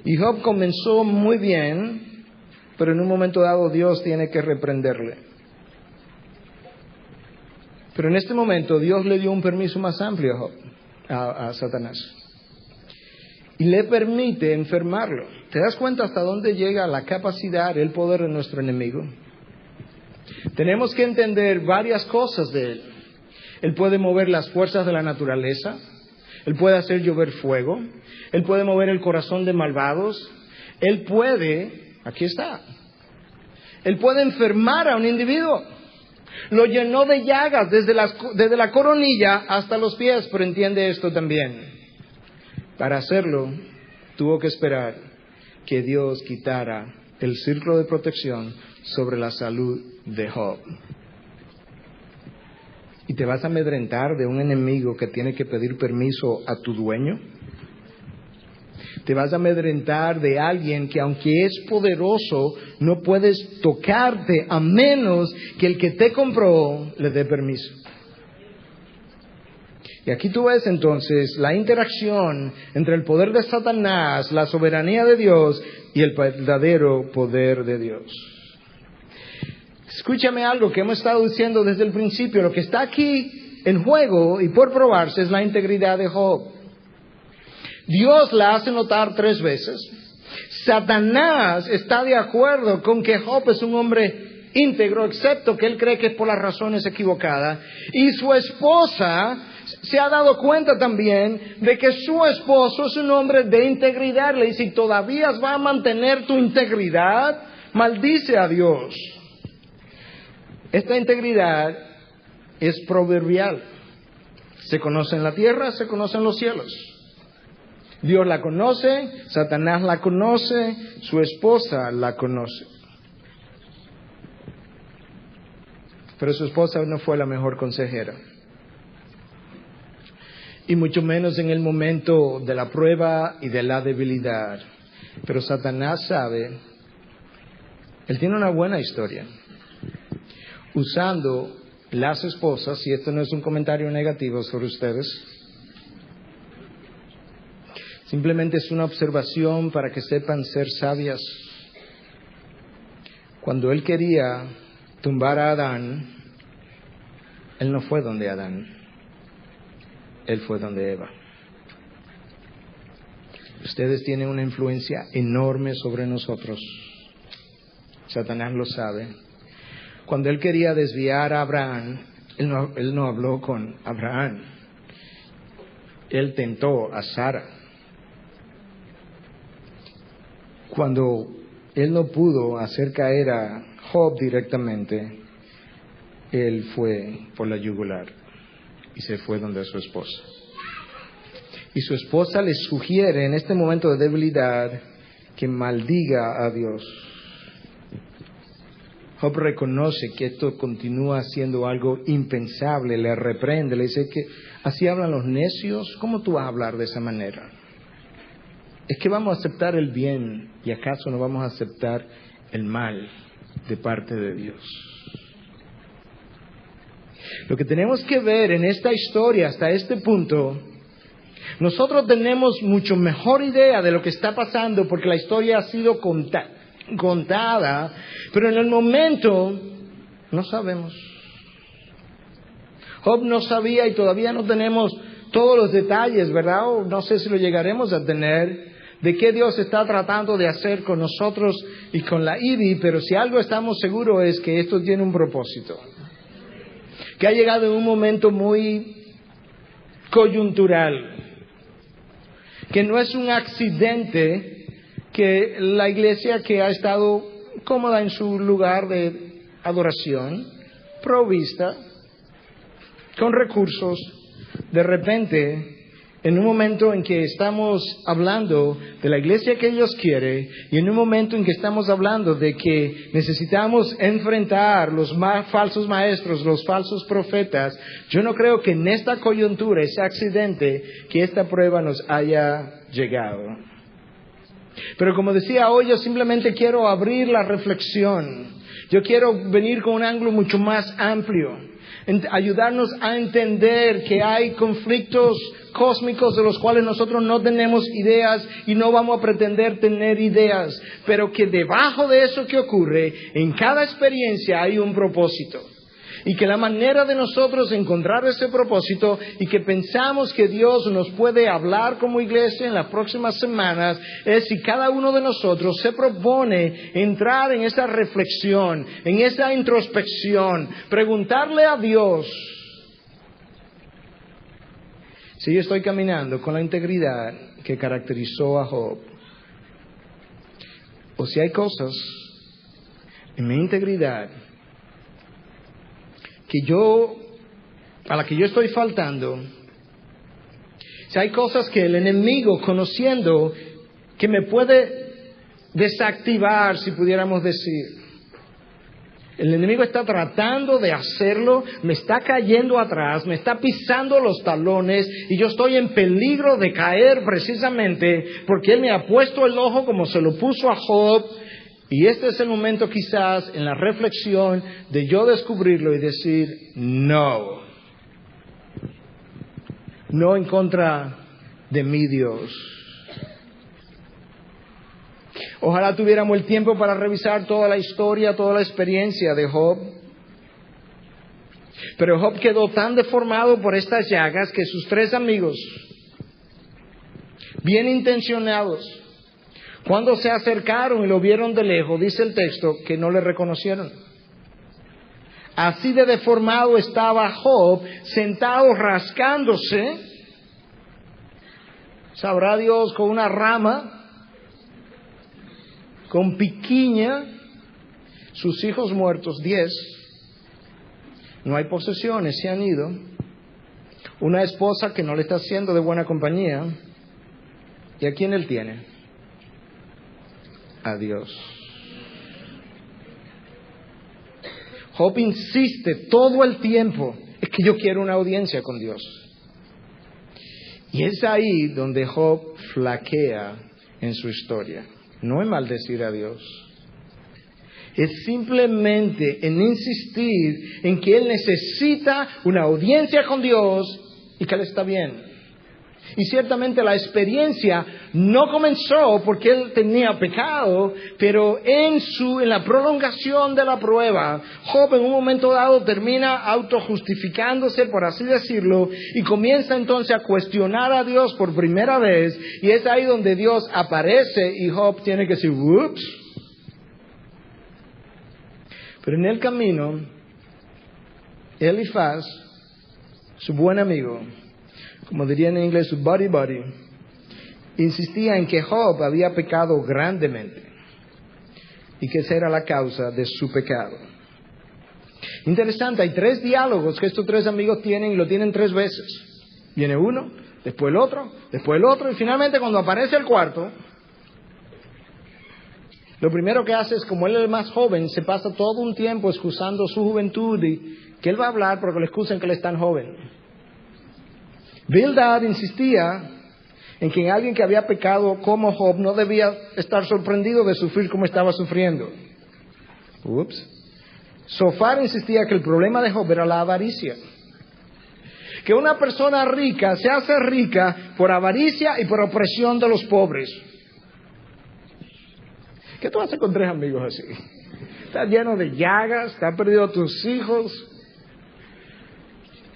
Y Job comenzó muy bien, pero en un momento dado Dios tiene que reprenderle. Pero en este momento Dios le dio un permiso más amplio a Job, a Satanás. Y le permite enfermarlo. ¿Te das cuenta hasta dónde llega la capacidad, el poder de nuestro enemigo? Tenemos que entender varias cosas de él. Él puede mover las fuerzas de la naturaleza. Él puede hacer llover fuego. Él puede mover el corazón de malvados. Él puede, aquí está, él puede enfermar a un individuo. Lo llenó de llagas desde la coronilla hasta los pies, pero entiende esto también. Para hacerlo, tuvo que esperar que Dios quitara el círculo de protección sobre la salud de Job. ¿Y te vas a amedrentar de un enemigo que tiene que pedir permiso a tu dueño? ¿Te vas a amedrentar de alguien que, aunque es poderoso, no puedes tocarte a menos que el que te compró le dé permiso? Y aquí tú ves entonces la interacción entre el poder de Satanás, la soberanía de Dios y el verdadero poder de Dios. Escúchame algo que hemos estado diciendo desde el principio. Lo que está aquí en juego y por probarse es la integridad de Job. Dios la hace notar 3 veces. Satanás está de acuerdo con que Job es un hombre íntegro, excepto que él cree que es por las razones equivocadas. Y su esposa se ha dado cuenta también de que su esposo es un hombre de integridad. Le dice, si todavía vas a mantener tu integridad, maldice a Dios. Esta integridad es proverbial. Se conoce en la tierra, se conoce en los cielos. Dios la conoce, Satanás la conoce, su esposa la conoce. Pero su esposa no fue la mejor consejera. Y mucho menos en el momento de la prueba y de la debilidad. Pero Satanás sabe, él tiene una buena historia. Usando las esposas, y esto no es un comentario negativo sobre ustedes, simplemente es una observación para que sepan ser sabias. Cuando él quería tumbar a Adán, él no fue donde Adán, él fue donde Eva. Ustedes tienen una influencia enorme sobre nosotros. Satanás lo sabe. Cuando él quería desviar a Abraham, él no habló con Abraham. Él tentó a Sara. Cuando él no pudo hacer caer a Job directamente, él fue por la yugular y se fue donde su esposa. Y su esposa le sugiere en este momento de debilidad que maldiga a Dios. Job reconoce que esto continúa siendo algo impensable, le reprende, le dice que así hablan los necios. ¿Cómo tú vas a hablar de esa manera? Es que vamos a aceptar el bien y acaso no vamos a aceptar el mal de parte de Dios. Lo que tenemos que ver en esta historia hasta este punto, nosotros tenemos mucho mejor idea de lo que está pasando porque la historia ha sido contada, pero en el momento no sabemos. Job no sabía y todavía no tenemos todos los detalles, ¿verdad? O no sé si lo llegaremos a tener, de qué Dios está tratando de hacer con nosotros y con la IBI, pero si algo estamos seguros es que esto tiene un propósito, que ha llegado en un momento muy coyuntural, que no es un accidente que la iglesia que ha estado cómoda en su lugar de adoración, provista, con recursos, de repente, en un momento en que estamos hablando de la iglesia que Dios quiere y en un momento en que estamos hablando de que necesitamos enfrentar los falsos maestros, los falsos profetas, yo no creo que en esta coyuntura, ese accidente, que esta prueba nos haya llegado. Pero como decía hoy, yo simplemente quiero abrir la reflexión. Yo quiero venir con un ángulo mucho más amplio, ayudarnos a entender que hay conflictos cósmicos de los cuales nosotros no tenemos ideas y no vamos a pretender tener ideas, pero que debajo de eso que ocurre, en cada experiencia hay un propósito. Y que la manera de nosotros encontrar ese propósito y que pensamos que Dios nos puede hablar como iglesia en las próximas semanas es si cada uno de nosotros se propone entrar en esa reflexión, en esa introspección, preguntarle a Dios si yo estoy caminando con la integridad que caracterizó a Job, o si hay cosas en mi integridad a la que yo estoy faltando, si hay cosas que el enemigo, conociendo, que me puede desactivar, si pudiéramos decir. El enemigo está tratando de hacerlo, me está cayendo atrás, me está pisando los talones y yo estoy en peligro de caer precisamente porque él me ha puesto el ojo como se lo puso a Job. Y este es el momento quizás en la reflexión de yo descubrirlo y decir no. No en contra de mi Dios. Ojalá tuviéramos el tiempo para revisar toda la historia, toda la experiencia de Job. Pero Job quedó tan deformado por estas llagas que sus 3 amigos, bien intencionados, cuando se acercaron y lo vieron de lejos, dice el texto, que no le reconocieron. Así de deformado estaba Job, sentado rascándose, sabrá Dios, con una rama, con piquiña, sus hijos muertos, 10, no hay posesiones, se han ido, una esposa que no le está haciendo de buena compañía, ¿y a quién él tiene? A Dios. Job insiste todo el tiempo, es que yo quiero una audiencia con Dios. Y es ahí donde Job flaquea en su historia. No es maldecir a Dios, es simplemente en insistir en que él necesita una audiencia con Dios y que él está bien. Y ciertamente la experiencia no comenzó porque él tenía pecado, pero en la prolongación de la prueba, Job en un momento dado termina autojustificándose, por así decirlo, y comienza entonces a cuestionar a Dios por primera vez, y es ahí donde Dios aparece y Job tiene que decir, "Ups". Pero en el camino, Elifaz, su buen amigo, como dirían en inglés, su buddy, insistía en que Job había pecado grandemente y que esa era la causa de su pecado. Interesante, hay 3 diálogos que estos 3 amigos tienen y lo tienen 3 veces. Viene uno, después el otro y finalmente cuando aparece el cuarto, lo primero que hace es, como él es el más joven, se pasa todo un tiempo excusando su juventud y que él va a hablar porque le excusan que él es tan joven. Bildad insistía en que alguien que había pecado como Job no debía estar sorprendido de sufrir como estaba sufriendo. Sofar insistía que el problema de Job era la avaricia. Que una persona rica se hace rica por avaricia y por opresión de los pobres. ¿Qué tú haces con 3 amigos así? Estás lleno de llagas, te has perdido a tus hijos.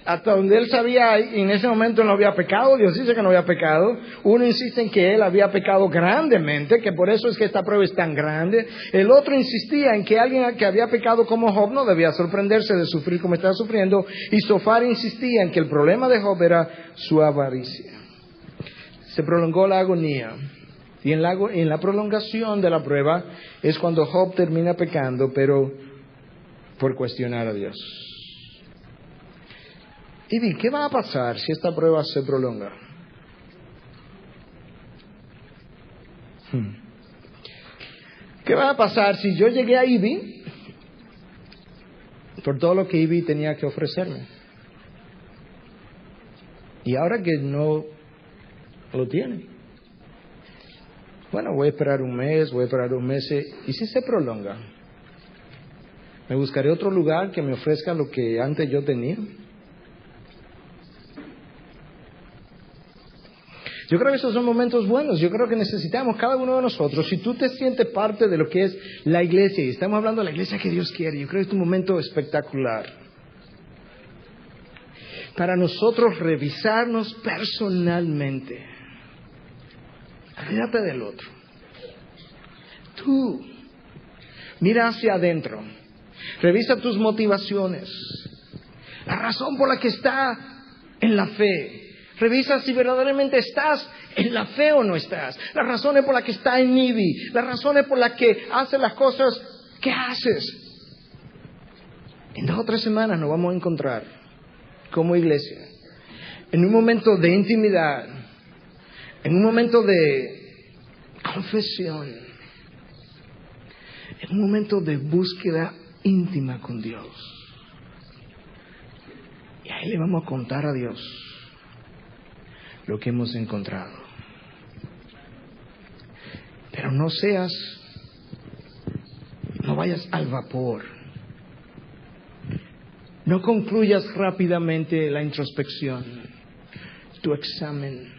Hasta donde él sabía, y en ese momento no había pecado, Dios dice que no había pecado. Uno insiste en que él había pecado grandemente, que por eso es que esta prueba es tan grande. El otro insistía en que alguien que había pecado como Job no debía sorprenderse de sufrir como estaba sufriendo. Y Sofar insistía en que el problema de Job era su avaricia. Se prolongó la agonía. Y en la prolongación de la prueba es cuando Job termina pecando, pero por cuestionar a Dios. Y di, ¿qué va a pasar si esta prueba se prolonga? ¿Qué va a pasar si yo llegué a Ibi por todo lo que Ibi tenía que ofrecerme? Y ahora que no lo tiene. Bueno, voy a esperar un mes, voy a esperar 2 meses. ¿Y si se prolonga? ¿Me buscaré otro lugar que me ofrezca lo que antes yo tenía? Yo creo que esos son momentos buenos. Yo creo que necesitamos cada uno de nosotros. Si tú te sientes parte de lo que es la iglesia, y estamos hablando de la iglesia que Dios quiere, yo creo que es un momento espectacular para nosotros revisarnos personalmente. Olvídate del otro. Tú mira hacia adentro. Revisa tus motivaciones. La razón por la que está en la fe. Revisa si verdaderamente estás en la fe o no estás. Las razones por las que está en Ibi. Las razones por las que haces las cosas que haces. En 2 o 3 semanas nos vamos a encontrar como iglesia en un momento de intimidad, en un momento de confesión, en un momento de búsqueda íntima con Dios. Y ahí le vamos a contar a Dios lo que hemos encontrado. Pero no vayas al vapor. No concluyas rápidamente la introspección, tu examen.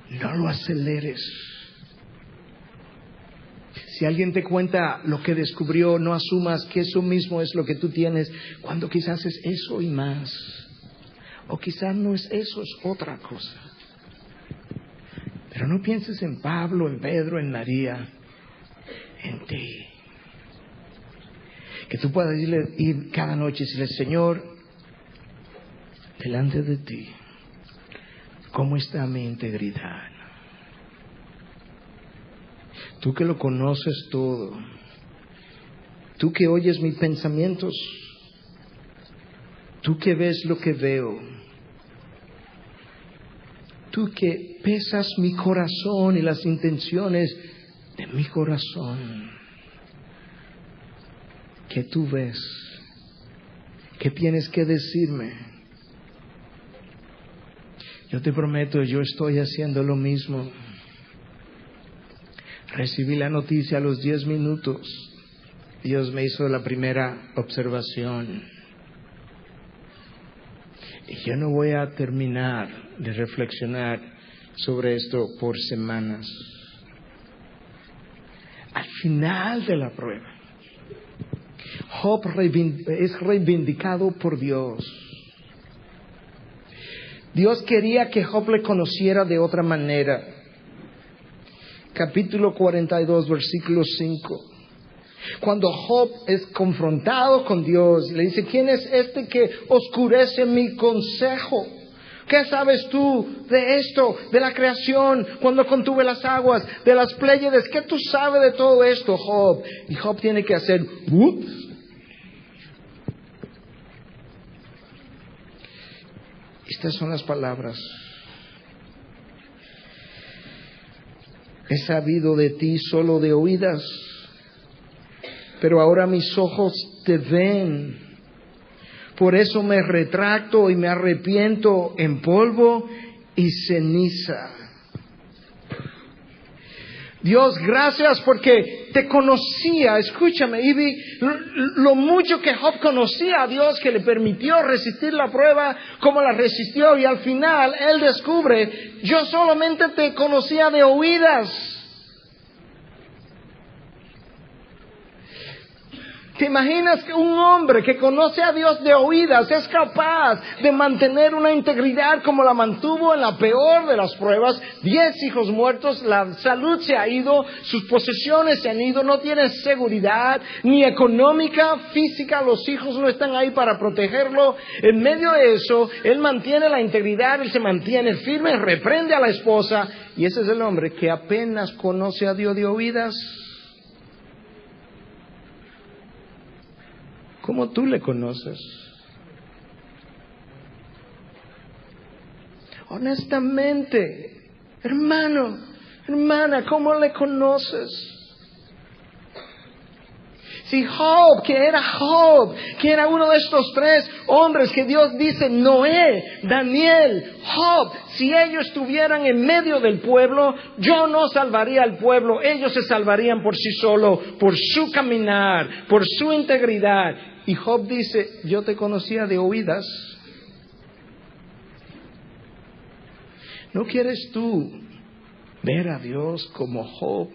No lo aceleres. Si alguien te cuenta lo que descubrió, no asumas que eso mismo es lo que tú tienes, cuando quizás es eso y más. O quizás no es eso, es otra cosa. Pero no pienses en Pablo, en Pedro, en María, en ti. Que tú puedas ir cada noche y decirle, Señor, delante de ti, ¿cómo está mi integridad? Tú que lo conoces todo, tú que oyes mis pensamientos, tú que ves lo que veo, tú que pesas mi corazón y las intenciones de mi corazón, ¿qué tú ves? ¿Qué tienes que decirme? Yo te prometo, yo estoy haciendo lo mismo. Recibí la noticia a los 10 minutos. Dios me hizo la primera observación. Y yo no voy a terminar de reflexionar sobre esto por semanas. Al final de la prueba, Job es reivindicado por Dios. Dios quería que Job le conociera de otra manera. Capítulo 42, versículo 5. Cuando Job es confrontado con Dios, le dice, ¿quién es este que oscurece mi consejo? ¿Qué sabes tú de esto, de la creación, cuando contuve las aguas, de las Pléyades? ¿Qué tú sabes de todo esto, Job? Y Job tiene que hacer, ups. Estas son las palabras. He sabido de ti solo de oídas, pero ahora mis ojos te ven. Por eso me retracto y me arrepiento en polvo y ceniza. Dios, gracias porque te conocía. Escúchame, y vi lo mucho que Job conocía a Dios, que le permitió resistir la prueba como la resistió, y al final él descubre: yo solamente te conocía de oídas. ¿Te imaginas que un hombre que conoce a Dios de oídas es capaz de mantener una integridad como la mantuvo en la peor de las pruebas? 10 hijos muertos, la salud se ha ido, sus posesiones se han ido, no tiene seguridad ni económica, física, los hijos no están ahí para protegerlo. En medio de eso, él mantiene la integridad, él se mantiene firme, reprende a la esposa, y ese es el hombre que apenas conoce a Dios de oídas. ¿Cómo tú le conoces? Honestamente, hermano, hermana, ¿cómo le conoces? Si Job, que era uno de estos 3 hombres que Dios dice, Noé, Daniel, Job, si ellos estuvieran en medio del pueblo, yo no salvaría al pueblo, ellos se salvarían por sí solos, por su caminar, por su integridad. Y Job dice, yo te conocía de oídas. ¿No quieres tú ver a Dios como Job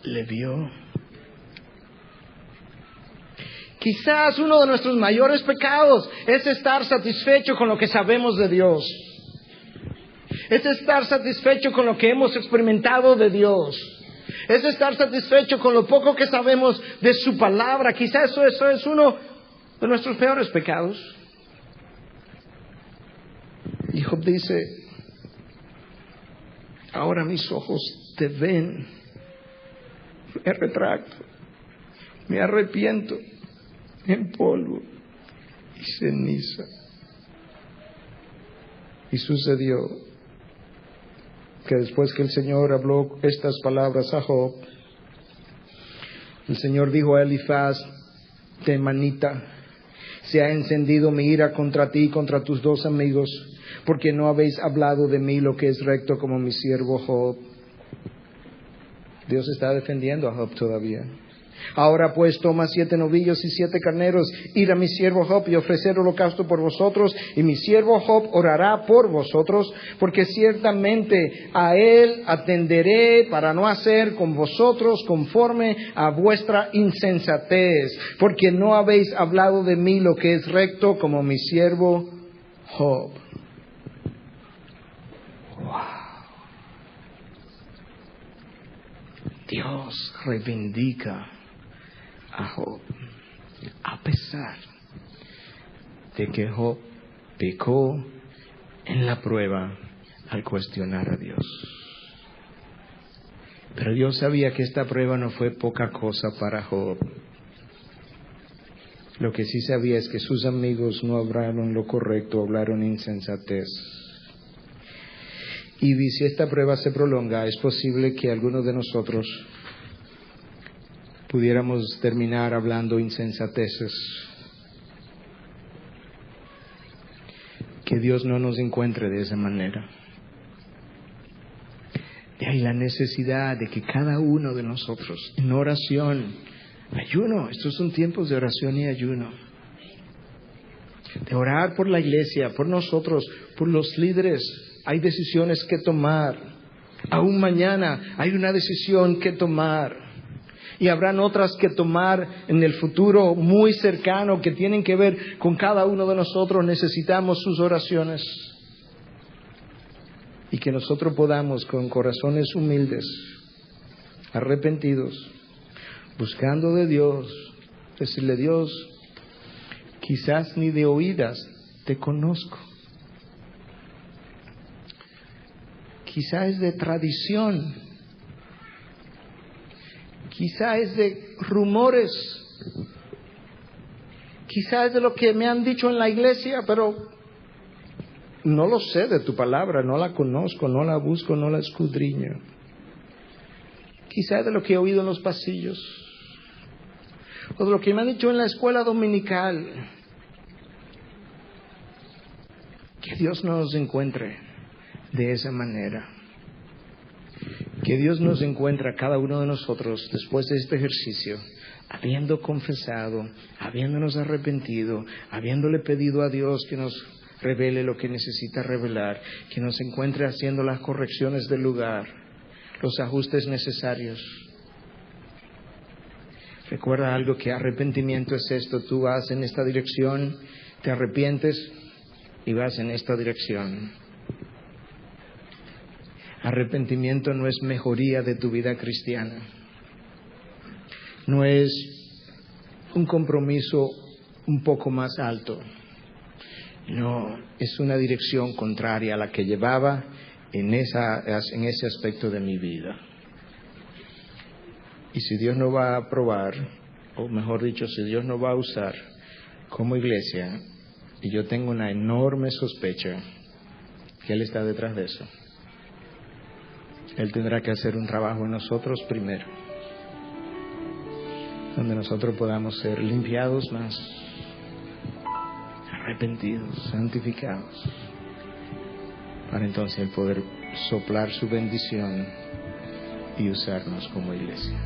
le vio? Quizás uno de nuestros mayores pecados es estar satisfecho con lo que sabemos de Dios. Es estar satisfecho con lo que hemos experimentado de Dios. Es estar satisfecho con lo poco que sabemos de su palabra. Quizás eso es uno de nuestros peores pecados. Y Job dice, ahora mis ojos te ven. Me retracto, me arrepiento en polvo y ceniza. Y sucedió que después que el Señor habló estas palabras a Job, el Señor dijo a Elifaz, Temanita, se ha encendido mi ira contra ti y contra tus 2 amigos, porque no habéis hablado de mí lo que es recto como mi siervo Job. Dios está defendiendo a Job todavía. Ahora pues toma 7 novillos y 7 carneros, ir a mi siervo Job y ofrecer holocausto por vosotros, y mi siervo Job orará por vosotros, porque ciertamente a él atenderé para no hacer con vosotros conforme a vuestra insensatez, porque no habéis hablado de mí lo que es recto como mi siervo Job. Wow. Dios reivindica a Job, a pesar de que Job pecó en la prueba al cuestionar a Dios. Pero Dios sabía que esta prueba no fue poca cosa para Job. Lo que sí sabía es que sus amigos no hablaron lo correcto, hablaron insensatez. Y si esta prueba se prolonga, es posible que algunos de nosotros pudiéramos terminar hablando insensateces. Que Dios no nos encuentre de esa manera. De ahí la necesidad de que cada uno de nosotros, en oración, ayuno, estos son tiempos de oración y ayuno, de orar por la iglesia, por nosotros, por los líderes. Hay decisiones que tomar. Aún mañana hay una decisión que tomar. Y habrán otras que tomar en el futuro muy cercano que tienen que ver con cada uno de nosotros. Necesitamos sus oraciones. Y que nosotros podamos, con corazones humildes, arrepentidos, buscando de Dios, decirle: Dios, quizás ni de oídas te conozco. Quizá es de tradición, quizá es de rumores, quizá es de lo que me han dicho en la iglesia, pero no lo sé de tu palabra, no la conozco, no la busco, no la escudriño. Quizá de lo que he oído en los pasillos, o de lo que me han dicho en la escuela dominical. Que Dios no nos encuentre de esa manera. Que Dios nos encuentre a cada uno de nosotros después de este ejercicio, habiendo confesado, habiéndonos arrepentido, habiéndole pedido a Dios que nos revele lo que necesita revelar, que nos encuentre haciendo las correcciones del lugar, los ajustes necesarios. Recuerda algo, que arrepentimiento es esto: tú vas en esta dirección, te arrepientes y vas en esta dirección. Arrepentimiento no es mejoría de tu vida cristiana, no es un compromiso un poco más alto, no, es una dirección contraria a la que llevaba en ese aspecto de mi vida. Y si Dios no va a aprobar, o mejor dicho, si Dios no va a usar como iglesia, y yo tengo una enorme sospecha que Él está detrás de eso, Él tendrá que hacer un trabajo en nosotros primero, donde nosotros podamos ser limpiados más, arrepentidos, santificados, para entonces Él poder soplar su bendición y usarnos como iglesia.